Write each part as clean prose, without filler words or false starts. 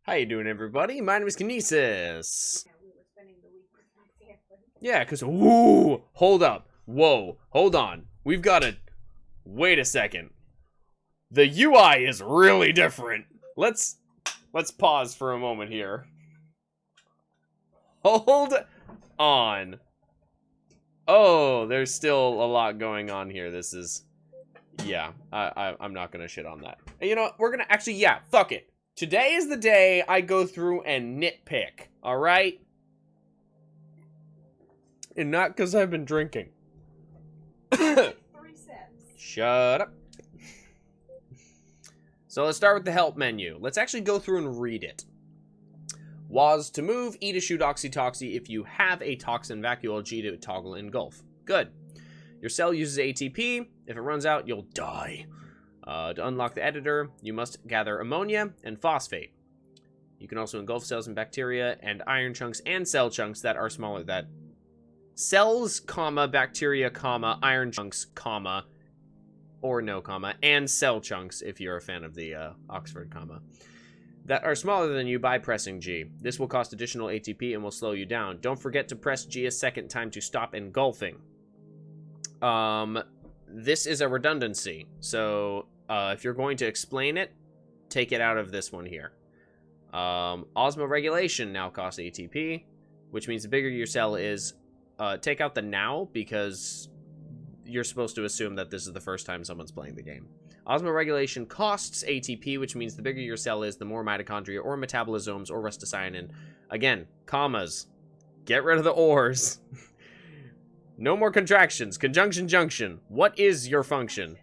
How you doing, everybody? My name is Kinesis. Yeah, because, ooh, hold up. Whoa, hold on. We've got to, wait a second. The UI is really different. Let's pause for a moment here. Hold on. Oh, there's still a lot going on here. This is, yeah, I'm not going to shit on that. And you know what? We're going to actually, yeah, fuck it. Today is the day I go through and nitpick, alright? And not because I've been drinking. 3 steps. Shut up. So let's start with the help menu. Let's actually go through and read it. WAS to move, E to shoot oxytoxy. If you have a toxin vacuole, G to toggle engulf. Good. Your cell uses ATP. If it runs out, you'll die. To unlock the editor, you must gather ammonia and phosphate. You can also engulf cells and bacteria and iron chunks and cell chunks that are smaller than cells, comma, bacteria, comma, iron chunks, comma, or no comma, and cell chunks if you're a fan of the Oxford comma, that are smaller than you by pressing G. This will cost additional ATP and will slow you down. Don't forget to press G a second time to stop engulfing. This is a redundancy, so if you're going to explain it, take it out of this one here. Osmoregulation now costs ATP, which means the bigger your cell is, take out the now, because you're supposed to assume that this is the first time someone's playing the game. Osmoregulation costs ATP, which means the bigger your cell is, the more mitochondria or metabolisms or rustocyanin. Again, commas. Get rid of the ors. No more contractions. Conjunction junction. What is your function?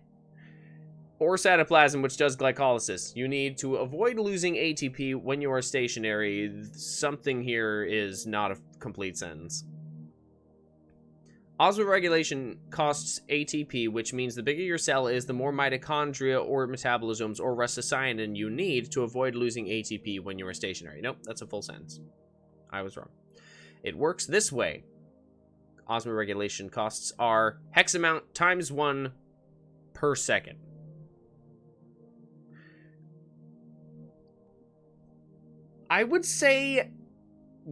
Or cytoplasm, which does glycolysis. You need to avoid losing ATP when you are stationary. Something here is not a complete sentence. Osmoregulation costs ATP, which means the bigger your cell is, the more mitochondria or metabolisms or rustocyanin you need to avoid losing ATP when you are stationary. Nope, that's a full sentence. I was wrong. It works this way. Osmoregulation costs are hex amount times 1 per second. I would say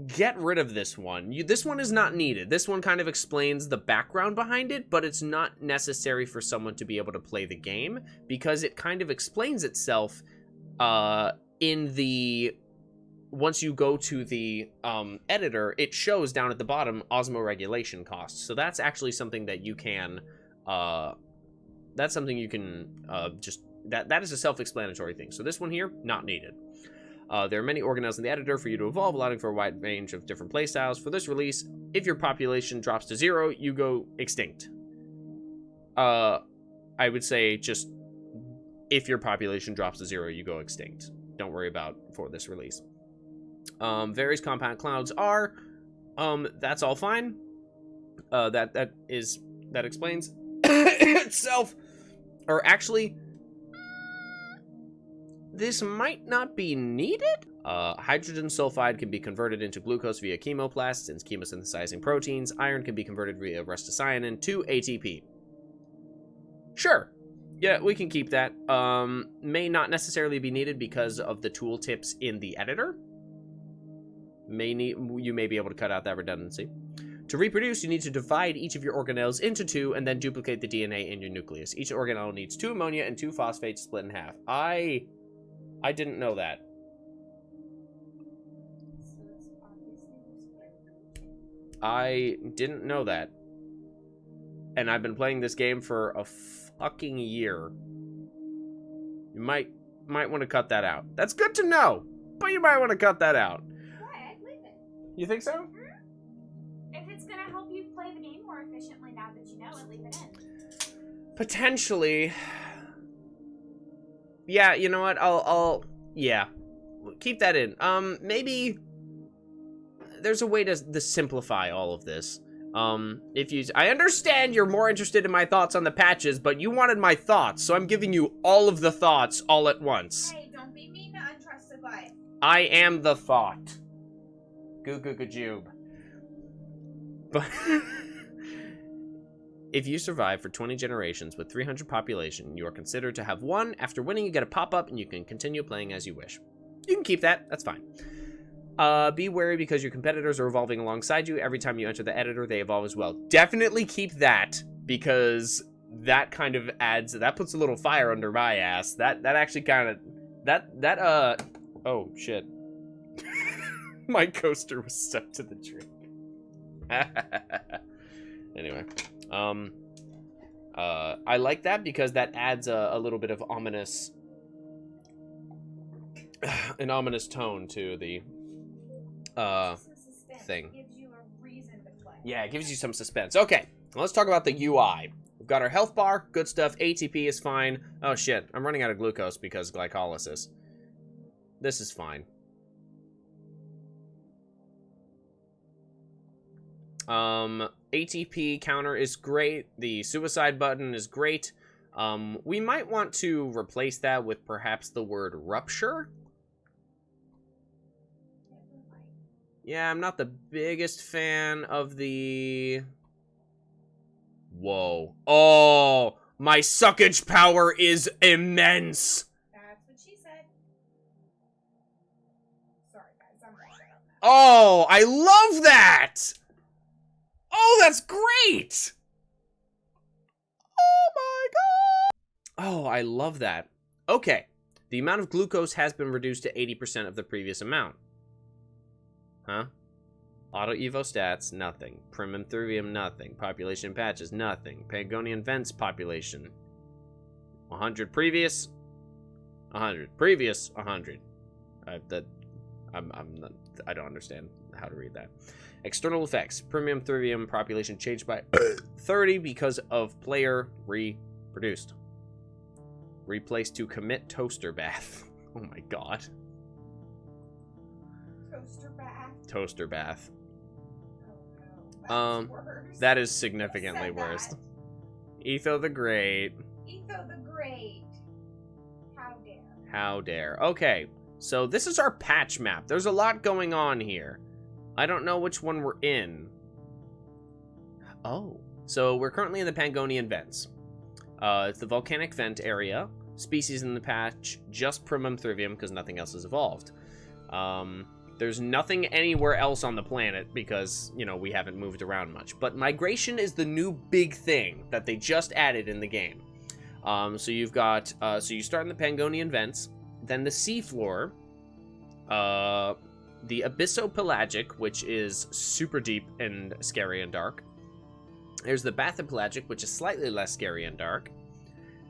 get rid of this one. This one is not needed. This one kind of explains the background behind it, but it's not necessary for someone to be able to play the game because it kind of explains itself in the... Once you go to the editor, it shows down at the bottom osmoregulation costs. So that's actually something that you can... that's something you can just... That is a self-explanatory thing. So this one here, not needed. There are many organelles in the editor for you to evolve, allowing for a wide range of different playstyles. For this release, if your population drops to 0, you go extinct. I would say just if your population drops to 0, you go extinct. Don't worry about for this release. Various compound clouds are, that's all fine. That explains itself. Or actually, this might not be needed. Hydrogen sulfide can be converted into glucose via chemoplasts and chemosynthesizing proteins. Iron can be converted via rustocyanin to ATP. Sure. Yeah, we can keep that. May not necessarily be needed because of the tooltips in the editor. You may be able to cut out that redundancy. To reproduce, you need to divide each of your organelles into 2 and then duplicate the DNA in your nucleus. Each organelle needs 2 ammonia and 2 phosphates split in half. I didn't know that. I didn't know that. And I've been playing this game for a fucking year. You might want to cut that out. That's good to know, but you might want to cut that out. Why? I'd leave it. You think so? If it's gonna help you play the game more efficiently now that you know it, leave it in. Potentially. Yeah, you know what? I'll yeah. Keep that in. Maybe there's a way to simplify all of this. I understand you're more interested in my thoughts on the patches, but you wanted my thoughts, so I'm giving you all of the thoughts all at once. Hey, don't be mean to Untrusted Life. I am the thought. Goo goo goo jube. But If you survive for 20 generations with 300 population, you are considered to have won. After winning, you get a pop-up, and you can continue playing as you wish. You can keep that. That's fine. Be wary because your competitors are evolving alongside you. Every time you enter the editor, they evolve as well. Definitely keep that, because that kind of adds... That puts a little fire under my ass. That actually kind of... Oh, shit. My coaster was stuck to the tree. Anyway. I like that because that adds a little bit of ominous... an ominous tone to the thing. Gives you a reason to play. Yeah, it gives you some suspense. Okay, let's talk about the UI. We've got our health bar, good stuff. ATP is fine. Oh shit, I'm running out of glucose because glycolysis. This is fine. ATP counter is great. The suicide button is great. We might want to replace that with perhaps the word rupture. Yeah, I'm not the biggest fan of the... Whoa. Oh, my suckage power is immense. That's what she said. Sorry, guys. I'm gonna shut up now. Oh, I love that. Oh, that's great. Oh, my God. Oh, I love that. Okay. The amount of glucose has been reduced to 80% of the previous amount. Huh? Auto Evo stats, nothing. Primum Thurium, nothing. Population patches, nothing. Pangonian vents population. 100 previous. 100 previous. 100. I don't understand how to read that. External effects. Premium Thurium population changed by 30 because of player reproduced. Replaced to commit toaster bath. Oh my god. Toaster bath. Toaster bath. Oh no. That's worse. That is significantly worse. Etho the Great. Etho the Great. How dare. How dare. Okay, so this is our patch map. There's a lot going on here. I don't know which one we're in. Oh, so we're currently in the Pangonian vents. It's the volcanic vent area. Species in the patch, just Primum Thurium, because nothing else has evolved. There's nothing anywhere else on the planet because, you know, we haven't moved around much. But migration is the new big thing that they just added in the game. So you've got, so you start in the Pangonian vents, then the seafloor, the Abyssopelagic, which is super deep and scary and dark. There's the Bathopelagic, which is slightly less scary and dark.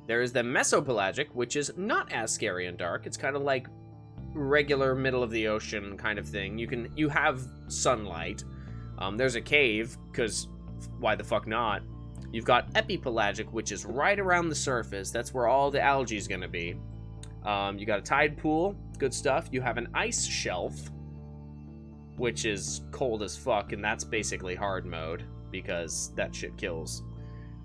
There is the Mesopelagic, which is not as scary and dark. It's kind of like regular middle of the ocean kind of thing. You have sunlight. There's a cave, because why the fuck not? You've got Epipelagic, which is right around the surface. That's where all the algae is going to be. You got a tide pool, good stuff. You have an ice shelf, which is cold as fuck, and that's basically hard mode, because that shit kills.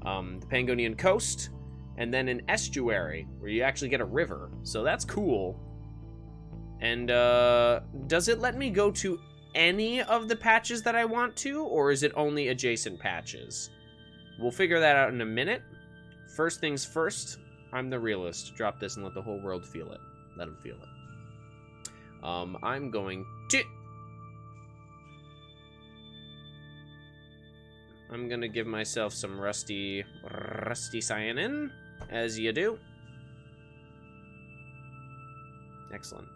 The Pangonian coast, and then an estuary, where you actually get a river. So that's cool. And, does it let me go to any of the patches that I want to, or is it only adjacent patches? We'll figure that out in a minute. First things first, I'm the realist. Drop this and let the whole world feel it. Let them feel it. I'm going to... I'm gonna give myself some rusty cyanin, as you do. Excellent.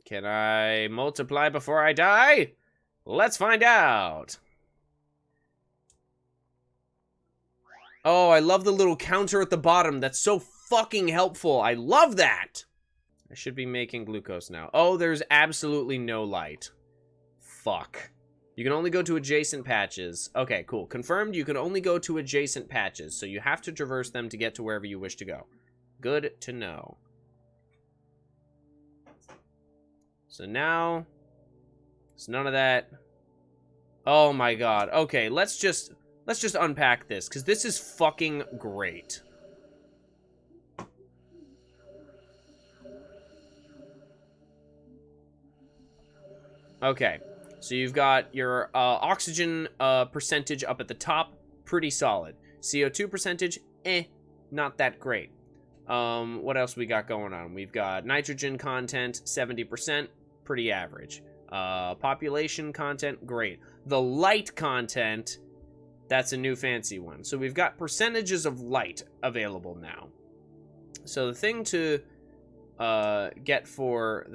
Can I multiply before I die? Let's find out. Oh, I love the little counter at the bottom. That's so fucking helpful. I love that. I should be making glucose now. Oh, there's absolutely no light. Fuck. You can only go to adjacent patches. Okay, cool. Confirmed, you can only go to adjacent patches, so you have to traverse them to get to wherever you wish to go. Good to know. So now, it's none of that. Oh my god. Okay, let's just unpack this, because this is fucking great. Okay, so you've got your oxygen percentage up at the top, pretty solid. CO2 percentage, not that great. What else we got going on? We've got nitrogen content, 70%, pretty average. Population content, great. The light content, that's a new fancy one. So we've got percentages of light available now. So the thing to get for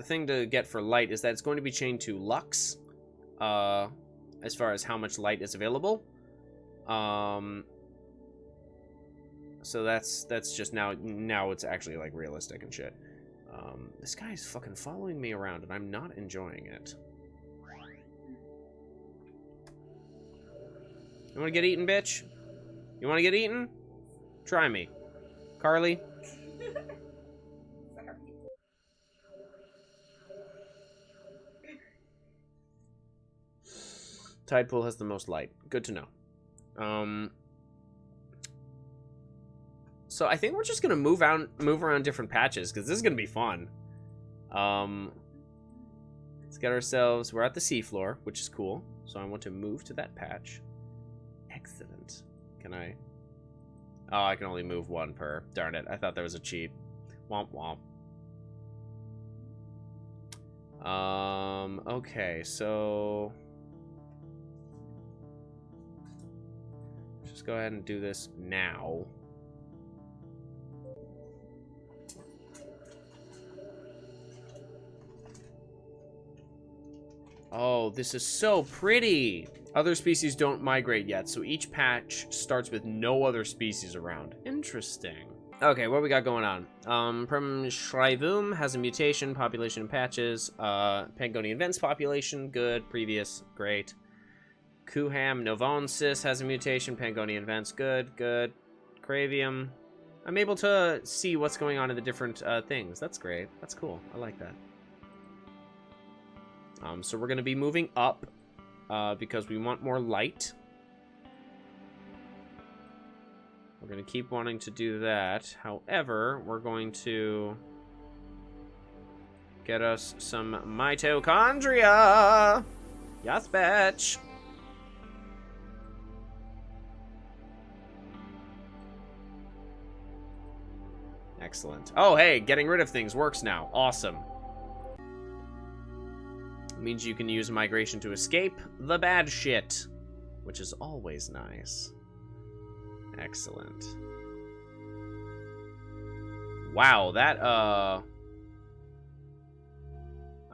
light is that it's going to be chained to lux, as far as how much light is available. So that's just now it's actually like realistic and shit. This guy is fucking following me around and I'm not enjoying it. You wanna get eaten, bitch? You wanna get eaten? Try me. Carly? Tide pool has the most light. Good to know. So I think we're just gonna move around different patches because this is gonna be fun. Let's get ourselves. We're at the seafloor, which is cool. So I want to move to that patch. Excellent. Can I? Oh, I can only move one per. Darn it! I thought there was a cheat. Womp womp. Okay, so just go ahead and do this now. Oh, this is so pretty. Other species don't migrate yet, so each patch starts with no other species around. Interesting. Okay, what we got going on? Schreivum has a mutation, population in patches. Pangonian Vents population, good. Previous, great. Kuham Novonsis has a mutation, Pangonian Vents, good, good. Cravium. I'm able to see what's going on in the different things. That's great. That's cool. I like that. So we're going to be moving up because we want more light. We're going to keep wanting to do that. However, we're going to get us some mitochondria. Yes, bitch. Excellent. Oh, hey, getting rid of things works now. Awesome. It means you can use migration to escape the bad shit, which is always nice. Excellent. Wow, that, I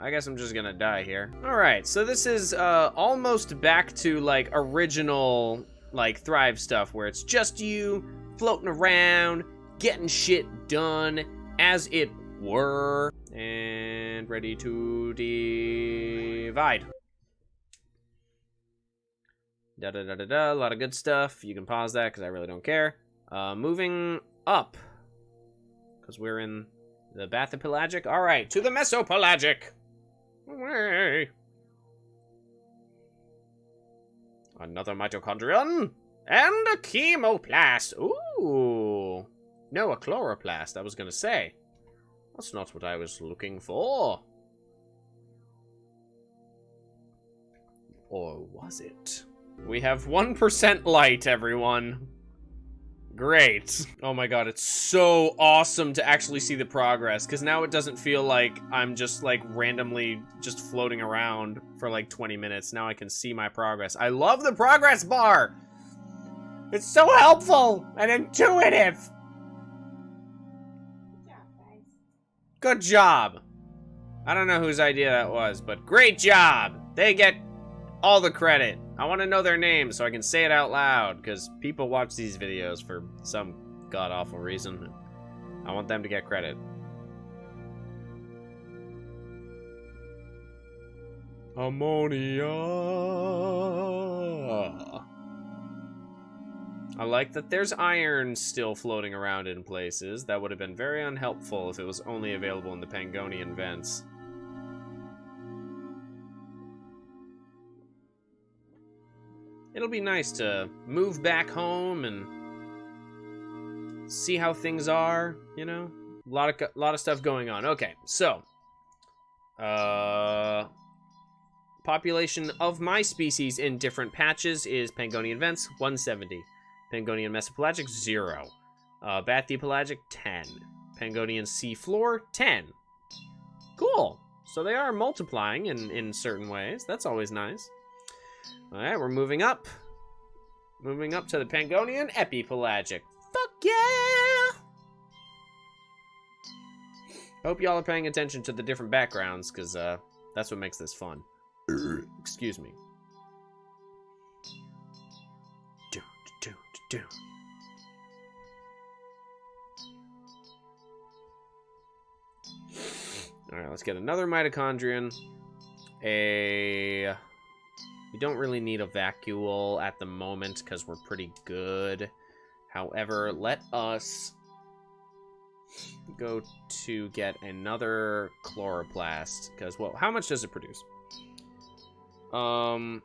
guess I'm just gonna die here. Alright, so this is, almost back to, like, original, like, Thrive stuff, where it's just you floating around, getting shit done, as it were. And ready to divide. A lot of good stuff. You can pause that because I really don't care. Moving up. Because we're in the Bathopelagic. Alright, to the Mesopelagic. Away. Another mitochondrion. And a chemoplast. Ooh. No, a chloroplast, I was going to say. That's not what I was looking for. Or was it? We have 1% light, everyone. Great. Oh my god, it's so awesome to actually see the progress, because now it doesn't feel like I'm just, like, randomly just floating around for, like, 20 minutes. Now I can see my progress. I love the progress bar! It's so helpful and intuitive! Good job. I don't know whose idea that was, but great job. They get all the credit. I want to know their names so I can say it out loud, because people watch these videos for some god-awful reason. I want them to get credit. Ammonia. I like that there's iron still floating around in places. That would have been very unhelpful if it was only available in the Pangonian vents. It'll be nice to move back home and see how things are, you know? A lot of stuff going on. Okay, so Population of my species in different patches is Pangonian Vents, 170. Pangonian Mesopelagic, 0. Bathypelagic, 10. Pangonian Seafloor, 10. Cool. So they are multiplying in certain ways. That's always nice. Alright, we're moving up. Moving up to the Pangonian Epipelagic. Fuck yeah! Hope y'all are paying attention to the different backgrounds, because that's what makes this fun. Excuse me. Alright, let's get another mitochondrion. We don't really need a vacuole at the moment because we're pretty good. However, let us go to get another chloroplast. Because, well, how much does it produce? For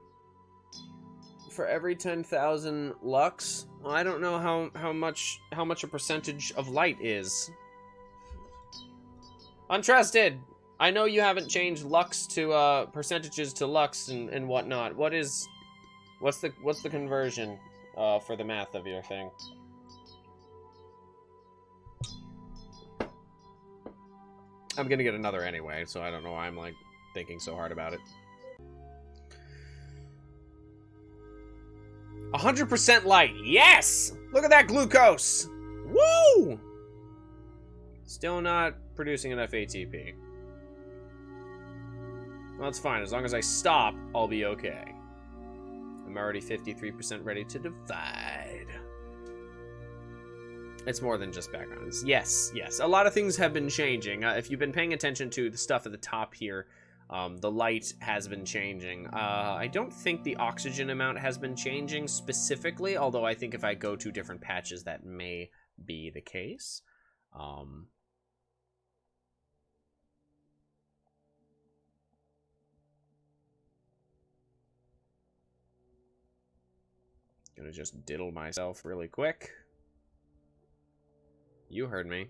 every 10,000 lux, well, I don't know how much a percentage of light is. Untrusted. I know you haven't changed lux to percentages to lux and whatnot. What's the conversion for the math of your thing? I'm gonna get another anyway, so I don't know why I'm like thinking so hard about it. 100% light. Yes! Look at that glucose! Woo! Still not producing enough ATP. Well, that's fine. As long as I stop, I'll be okay. I'm already 53% ready to divide. It's more than just backgrounds. Yes, yes. A lot of things have been changing. If you've been paying attention to the stuff at the top here, the light has been changing. I don't think the oxygen amount has been changing specifically, although I think if I go to different patches, that may be the case. Gonna just diddle myself really quick. You heard me.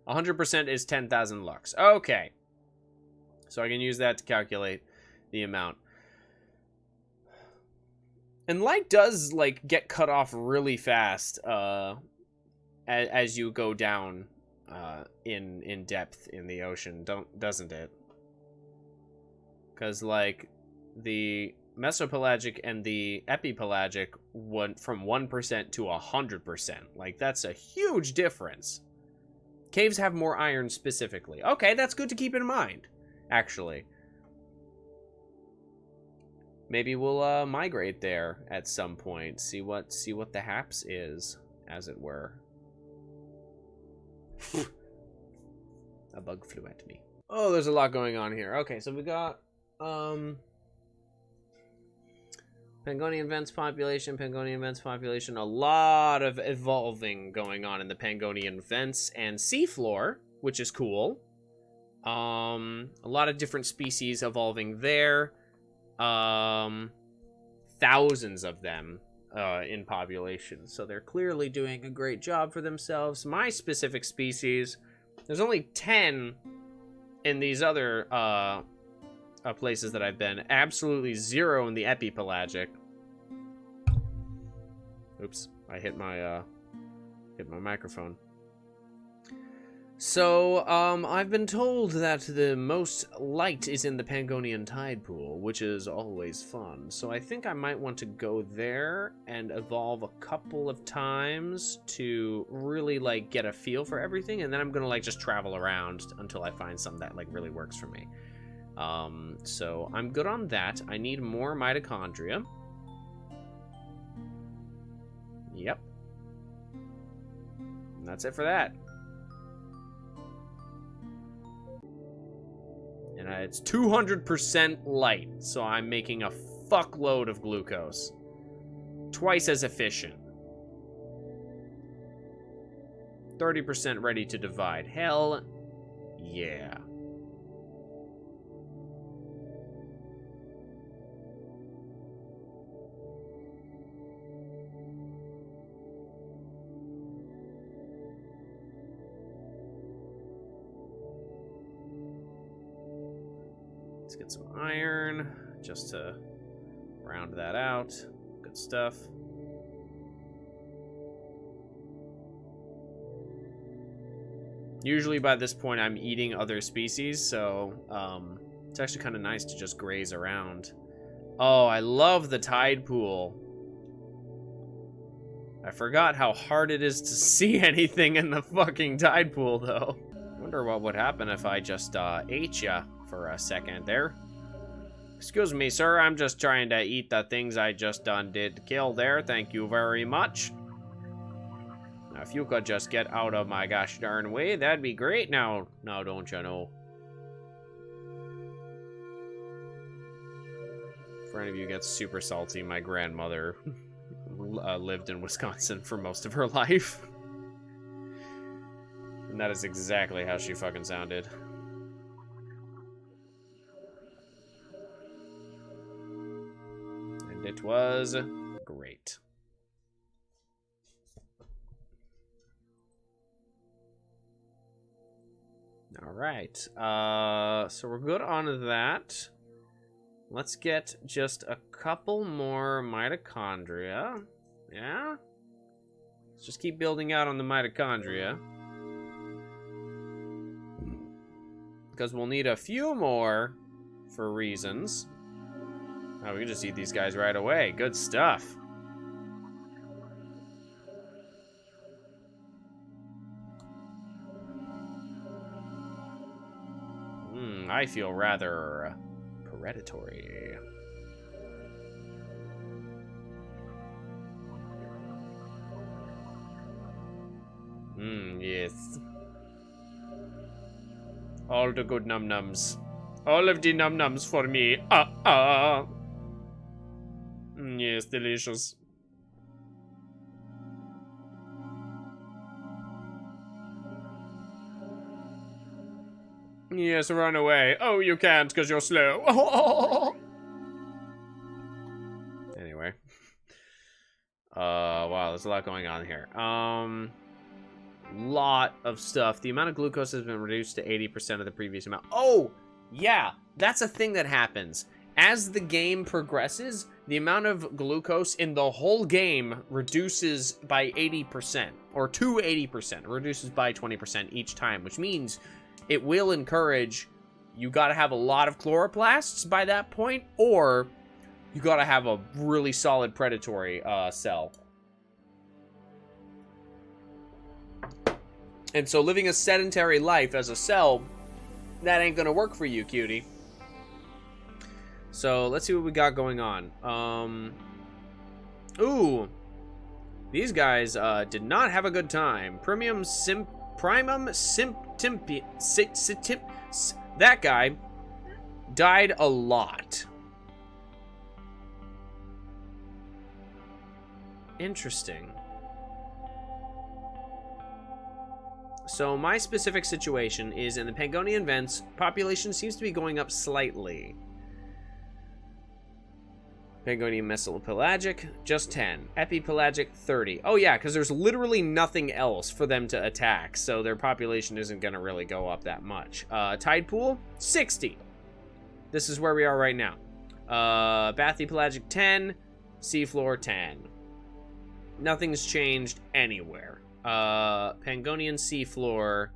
100% is 10,000 lux. Okay. So I can use that to calculate the amount. And light does, like, get cut off really fast as you go down in depth in the ocean, doesn't it? Because, like, the mesopelagic and the epipelagic went from 1% to 100%. Like, that's a huge difference. Caves have more iron specifically. Okay, that's good to keep in mind, actually. Maybe we'll migrate there at some point. See what the haps is, as it were. A bug flew at me. Oh, there's a lot going on here. Okay, so we got Pangonian vents population, a lot of evolving going on in the Pangonian vents and seafloor, which is cool. A lot of different species evolving there. Thousands of them in population, so they're clearly doing a great job for themselves. My specific species, there's only 10 in these other places that I've been. Absolutely 0 in the epipelagic. Oops, I hit my microphone. So, I've been told that the most light is in the Pangonian tide pool, which is always fun. So I think I might want to go there and evolve a couple of times to really, like, get a feel for everything. And then I'm gonna, like, just travel around until I find something that, like, really works for me. So I'm good on that. I need more mitochondria. Yep. And that's it for that. And it's 200% light, so I'm making a fuckload of glucose. Twice as efficient. 30% ready to divide. Hell yeah. Let's get some iron just to round that out. Good stuff. Usually by this point I'm eating other species, so it's actually kind of nice to just graze around. Oh, I love the tide pool. I forgot how hard it is to see anything in the fucking tide pool, though. Wonder what would happen if I just ate ya for a second there. Excuse me, sir. I'm just trying to eat the things I just did kill there. Thank you very much. Now, if you could just get out of my gosh darn way, that'd be great. Now don't you know? For any of you who gets super salty, my grandmother lived in Wisconsin for most of her life. And that is exactly how she fucking sounded. And it was great. All right. So we're good on that. Let's get just a couple more mitochondria. Yeah? Let's just keep building out on the mitochondria. Because we'll need a few more for reasons. Oh, we can just eat these guys right away. Good stuff. I feel rather predatory. Yes. All the good num-nums. All of the num-nums for me. Yes, delicious. Yes, run away. Oh, you can't because you're slow. Anyway. Wow, there's a lot going on here. Lot of stuff. The amount of glucose has been reduced to 80% of the previous amount. Oh, yeah, that's a thing that happens. As the game progresses, the amount of glucose in the whole game reduces by 80%, or to 80%. It reduces by 20% each time, which means it will encourage, you gotta have a lot of chloroplasts by that point, or you gotta have a really solid predatory cell. And so living a sedentary life as a cell, that ain't gonna work for you, cutie. So let's see what we got going on. Ooh, these guys did not have a good time. That guy died a lot. Interesting. So my specific situation is in the Pangonian vents, population seems to be going up slightly. Pangonian mesopelagic, just 10. Epipelagic, 30. Oh yeah, because there's literally nothing else for them to attack, so their population isn't going to really go up that much. Tide pool, 60. This is where we are right now. Bathypelagic, 10. Seafloor, 10. Nothing's changed anywhere. Pangonian seafloor,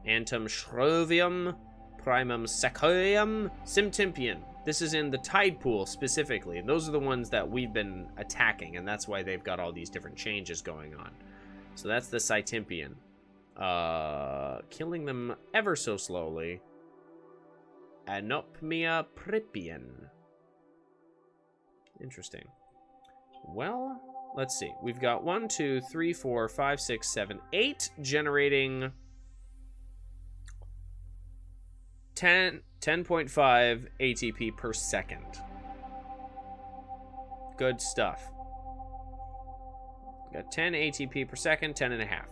Antum Shrovium, Primum Sequoium, Simtimpian. This is in the tide pool specifically. Those are the ones that we've been attacking, and that's why they've got all these different changes going on. So that's the Cytimpian. Killing them ever so slowly. Anopmia Pripian. Interesting. Well, let's see. We've got 1, 2, 3, 4, 5, 6, 7, 8 generating 10.5 ATP per second. Good stuff. Got 10 ATP per second, 10 and a half.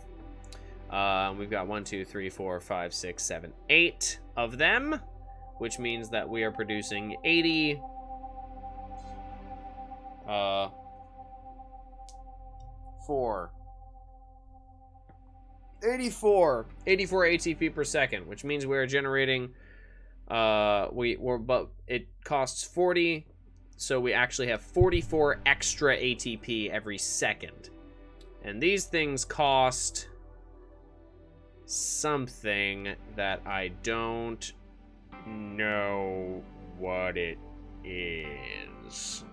We've got 1, 2, 3, 4, 5, 6, 7, 8 of them, which means that we are producing 80 84 ATP per second, which means we're generating But it costs 40, so we actually have 44 extra ATP every second. And these things cost something that I don't know what it is.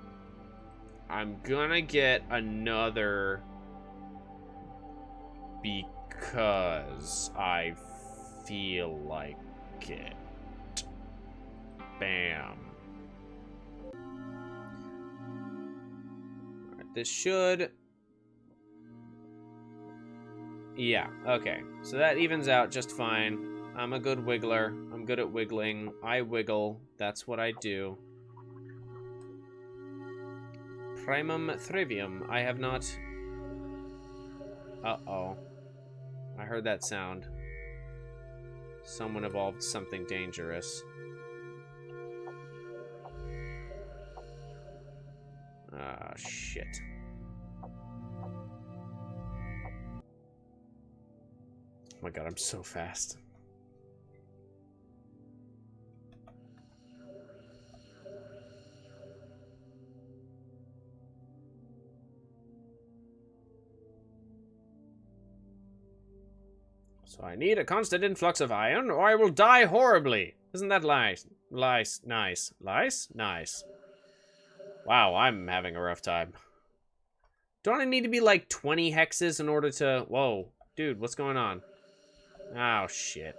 I'm gonna get another because I feel like it. Bam. Alright, this should... Yeah, okay. So that evens out just fine. I'm a good wiggler. I'm good at wiggling. I wiggle. That's what I do. Primum trivium. I have not... Uh-oh. I heard that sound. Someone evolved something dangerous. Ah, shit. Oh my god, I'm so fast. So I need a constant influx of iron, or I will die horribly. Isn't that nice? Nice. Nice. Wow, I'm having a rough time. Don't I need to be like 20 hexes in order to... Whoa. Dude, what's going on? Oh, shit.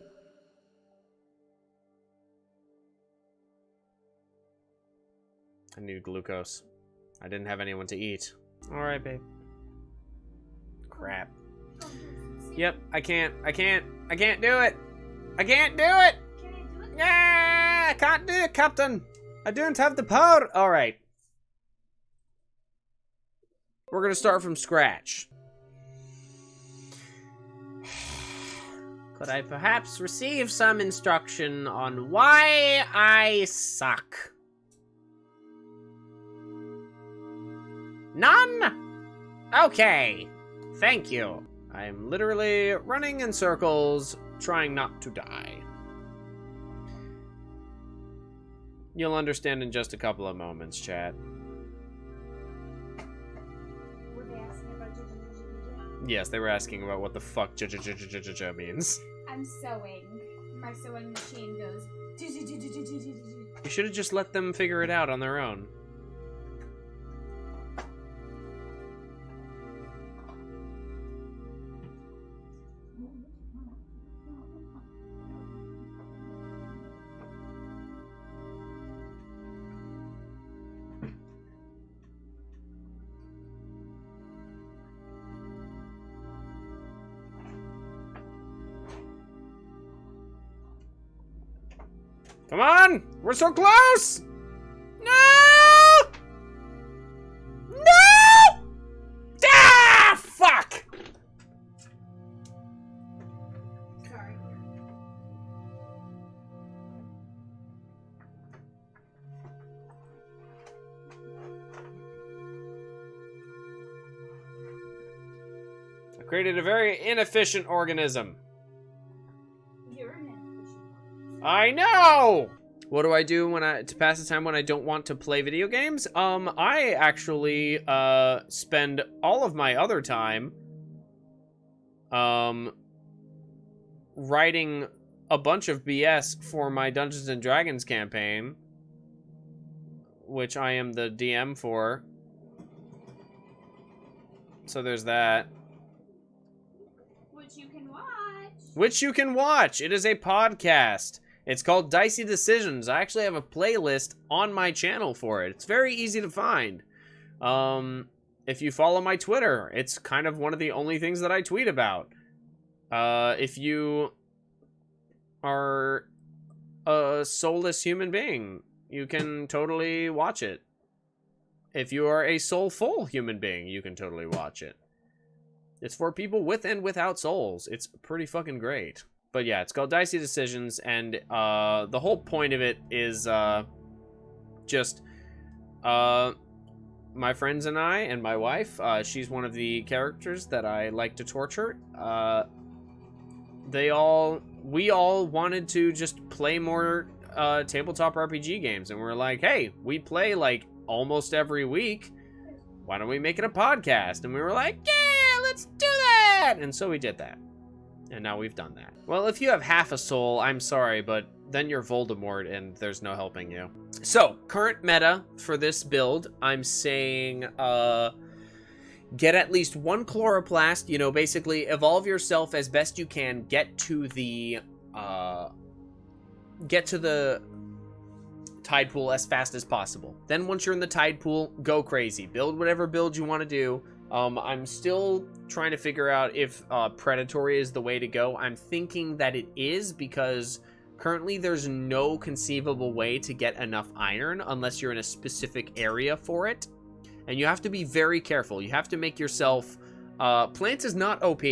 I need glucose. I didn't have anyone to eat. Alright, babe. Crap. Yep, I can't do it. I can't do it! Can I do it? Yeah, I can't do it, Captain. I don't have the power. Alright. We're gonna start from scratch. Could I perhaps receive some instruction on why I suck? None? Okay. Thank you. I'm literally running in circles, trying not to die. You'll understand in just a couple of moments, chat. Were they asking about Yes, they were asking about what the fuck means. I'm sewing. My sewing machine goes. You should have just let them figure it out on their own. Come on! We're so close! No! No! Ah! Fuck! Sorry. I created a very inefficient organism. I know! What do I do when to pass the time when I don't want to play video games? I actually, spend all of my other time, writing a bunch of BS for my Dungeons and Dragons campaign, which I am the DM for. So there's that. Which you can watch. Which you can watch. It is a podcast. It's called Dicey Decisions. I actually have a playlist on my channel for it. It's very easy to find. If you follow my Twitter, it's kind of one of the only things that I tweet about. If you are a soulless human being, you can totally watch it. If you are a soulful human being, you can totally watch it. It's for people with and without souls. It's pretty fucking great. But yeah, it's called Dicey Decisions, and the whole point of it is just my friends and I and my wife. She's one of the characters that I like to torture. We all wanted to just play more tabletop RPG games, and we're like, hey, we play like almost every week. Why don't we make it a podcast? And we were like, yeah, let's do that. And so we did that. And now we've done that. Well, if you have half a soul, I'm sorry, but then you're Voldemort and there's no helping you. So, current meta for this build, I'm saying, get at least one chloroplast, you know, basically evolve yourself as best you can, get to the tide pool as fast as possible. Then once you're in the tide pool, go crazy. Build whatever build you want to do. I'm still trying to figure out if predatory is the way to go. I'm thinking that it is, because currently there's no conceivable way to get enough iron unless you're in a specific area for it. And you have to be very careful. You have to make yourself... Plant is not OP.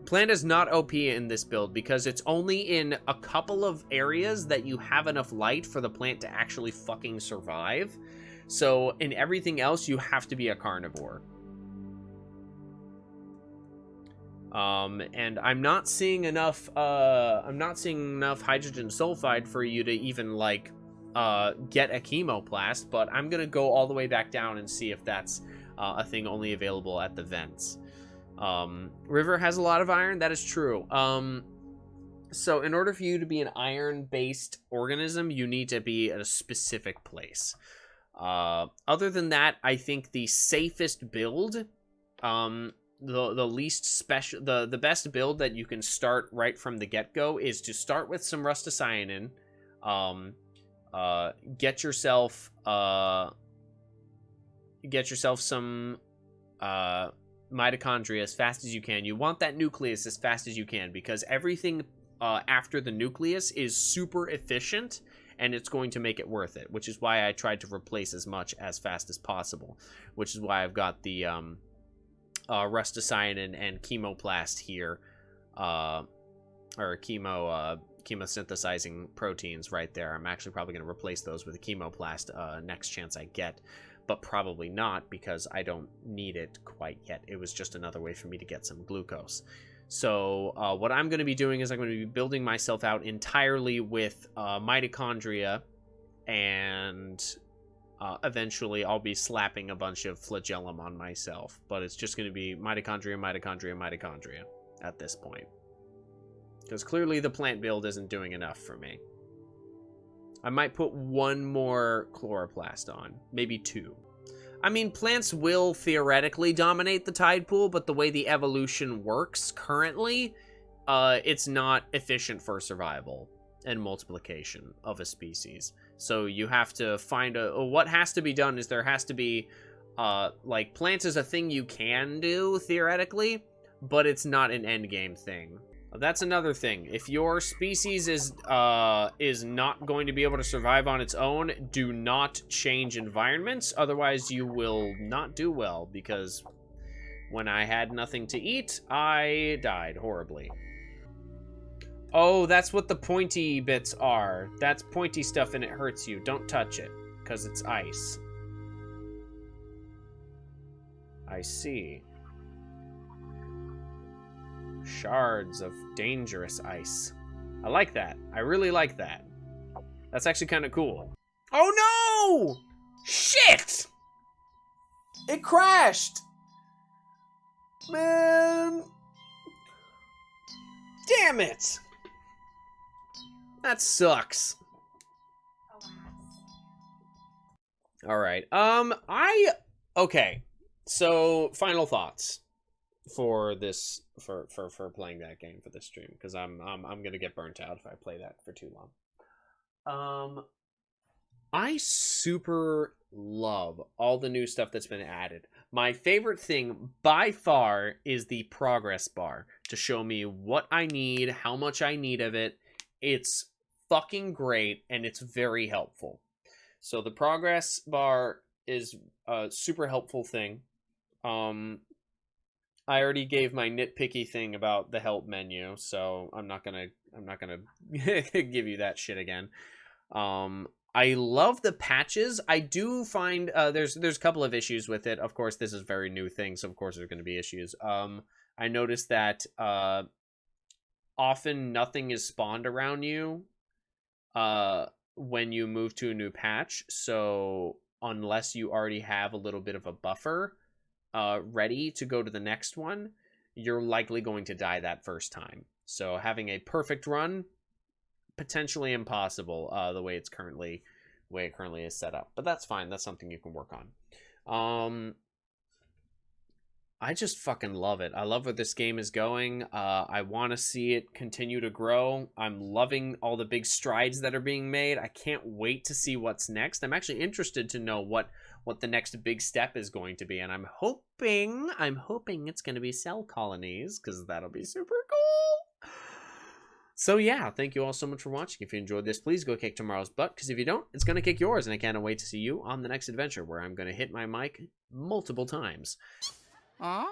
Plant is not OP in this build because it's only in a couple of areas that you have enough light for the plant to actually fucking survive. So in everything else, you have to be a carnivore. And I'm not seeing enough hydrogen sulfide for you to even like get a chemoplast, but I'm gonna go all the way back down and see if that's a thing only available at the vents. River has a lot of iron, that is true. So in order for you to be an iron-based organism, you need to be at a specific place. Other than that, I think the safest build, the least special, the best build that you can start right from the get-go is to start with some rusticyanine. Get yourself some mitochondria as fast as you can. You want that nucleus as fast as you can, because everything after the nucleus is super efficient, and it's going to make it worth it, which is why I tried to replace as much as fast as possible, which is why I've got the rusticyanine and chemoplast here, or chemosynthesizing proteins right there. I'm actually probably going to replace those with a chemoplast next chance I get, but probably not, because I don't need it quite yet. It was just another way for me to get some glucose. So what I'm going to be doing is I'm going to be building myself out entirely with mitochondria, and eventually I'll be slapping a bunch of flagellum on myself. But it's just going to be mitochondria, mitochondria, mitochondria at this point. Because clearly the plant build isn't doing enough for me. I might put one more chloroplast on. Maybe two. I mean, plants will theoretically dominate the tide pool, but the way the evolution works currently, it's not efficient for survival and multiplication of a species. So you have to find what has to be done is there has to be, like, plants is a thing you can do, theoretically, but it's not an endgame thing. That's another thing. If your species is not going to be able to survive on its own, do not change environments. Otherwise, you will not do well, because when I had nothing to eat, I died horribly. Oh, that's what the pointy bits are. That's pointy stuff and it hurts you. Don't touch it, because it's ice. I see. Shards of dangerous ice. I like that. I really like that. That's actually kind of cool. Oh no! Shit! It crashed! Man! Damn it! That sucks. Alright, okay. So, final thoughts for this, for playing that game for this stream, because I'm gonna get burnt out if I play that for too long. I super love all the new stuff that's been added. My favorite thing by far is the progress bar to show me what I need, how much I need of it. It's fucking great, and it's very helpful. So the progress bar is a super helpful thing. I already gave my nitpicky thing about the help menu, so I'm not gonna give you that shit again. I love the patches. I do find there's a couple of issues with it. Of course, this is a very new thing, so of course there's going to be issues. I noticed that often nothing is spawned around you when you move to a new patch. So unless you already have a little bit of a buffer ready to go to the next one, you're likely going to die that first time. So having a perfect run, potentially impossible, the way it currently is set up. But that's fine. That's something you can work on. I just fucking love it. I love where this game is going. I want to see it continue to grow. I'm loving all the big strides that are being made. I can't wait to see what's next. I'm actually interested to know what the next big step is going to be, and I'm hoping it's going to be cell colonies, because that'll be super cool. So yeah, thank you all so much for watching. If you enjoyed this, please go kick tomorrow's butt, because if you don't, it's going to kick yours, and I can't wait to see you on the next adventure, where I'm going to hit my mic multiple times. Huh?